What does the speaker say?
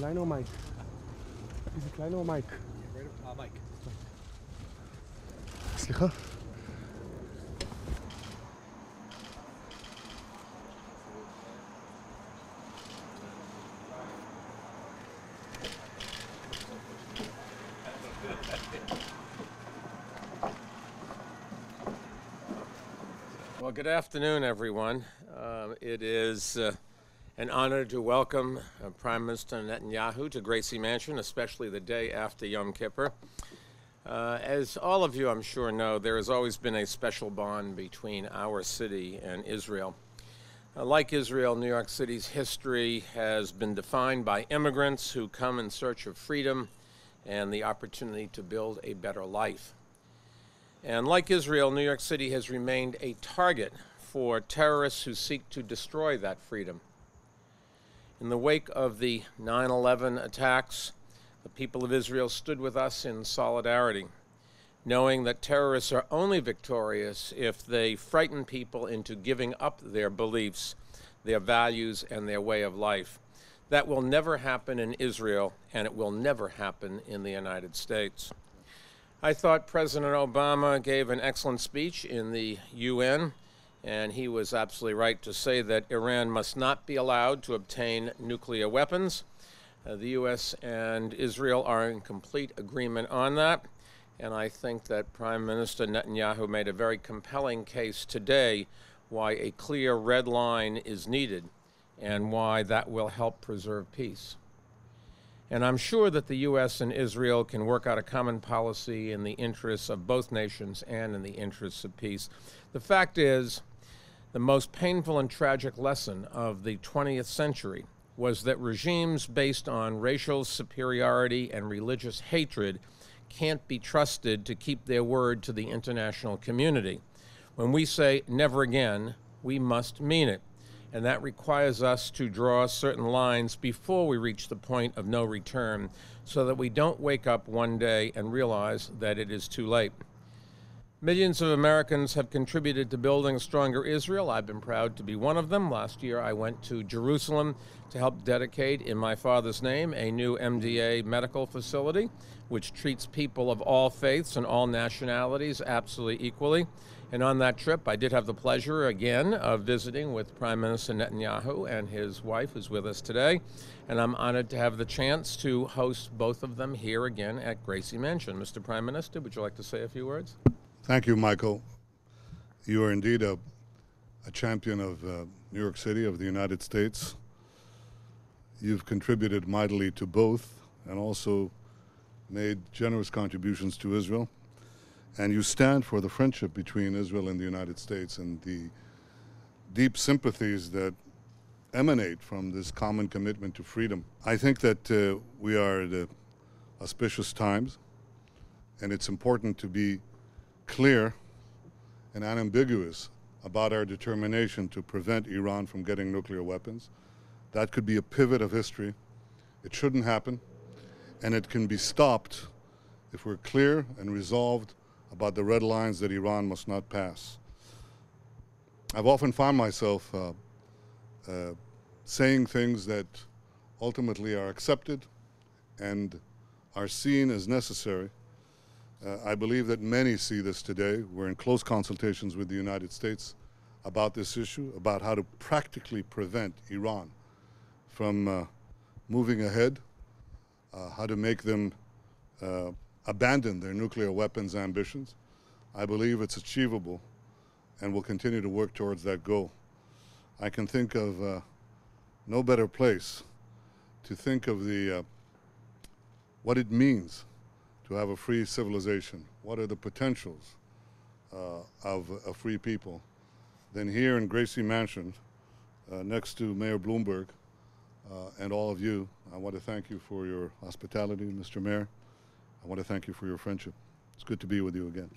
Line or mic? Is it line or mic? Mic. סליחה? Well, good afternoon, everyone. It is an honor to welcome Prime Minister Netanyahu to Gracie Mansion, especially the day after Yom Kippur. As all of you, I'm sure, know, there has always been a special bond between our city and Israel. Like Israel, New York City's history has been defined by immigrants who come in search of freedom and the opportunity to build a better life. And like Israel, New York City has remained a target for terrorists who seek to destroy that freedom. In the wake of the 9/11 attacks, the people of Israel stood with us in solidarity, knowing that terrorists are only victorious if they frighten people into giving up their beliefs, their values, and their way of life. That will never happen in Israel, and it will never happen in the United States. I thought President Obama gave an excellent speech in the UN, and he was absolutely right to say that Iran must not be allowed to obtain nuclear weapons. The U.S. and Israel are in complete agreement on that, and I think that Prime Minister Netanyahu made a very compelling case today why a clear red line is needed and why that will help preserve peace. And I'm sure that the U.S. and Israel can work out a common policy in the interests of both nations and in the interests of peace. The fact is, the most painful and tragic lesson of the 20th century was that regimes based on racial superiority and religious hatred can't be trusted to keep their word to the international community. When we say never again, we must mean it. And that requires us to draw certain lines before we reach the point of no return so that we don't wake up one day and realize that it is too late. Millions of Americans have contributed to building a stronger Israel. I've been proud to be one of them. Last year I went to Jerusalem to help dedicate, in my father's name, a new MDA medical facility which treats people of all faiths and all nationalities absolutely equally. And on that trip, I did have the pleasure, again, of visiting with Prime Minister Netanyahu and his wife, who's with us today. And I'm honored to have the chance to host both of them here again at Gracie Mansion. Mr. Prime Minister, would you like to say a few words? Thank you, Michael. You are indeed a champion of New York City, of the United States. You've contributed mightily to both and also made generous contributions to Israel. And you stand for the friendship between Israel and the United States and the deep sympathies that emanate from this common commitment to freedom. I think that we are at auspicious times, and it's important to be clear and unambiguous about our determination to prevent Iran from getting nuclear weapons. That could be a pivot of history. It shouldn't happen, and it can be stopped if we're clear and resolved about the red lines that Iran must not pass. I've often found myself saying things that ultimately are accepted and are seen as necessary. I believe that many see this today. We're in close consultations with the United States about this issue, about how to practically prevent Iran from moving ahead, how to make them abandon their nuclear weapons ambitions. I believe it's achievable, and we'll continue to work towards that goal. I can think of no better place to think of what it means to have a free civilization. What are the potentials of a free people than here in Gracie Mansion, next to Mayor Bloomberg and all of you. I want to thank you for your hospitality, Mr. Mayor. I want to thank you for your friendship. It's good to be with you again.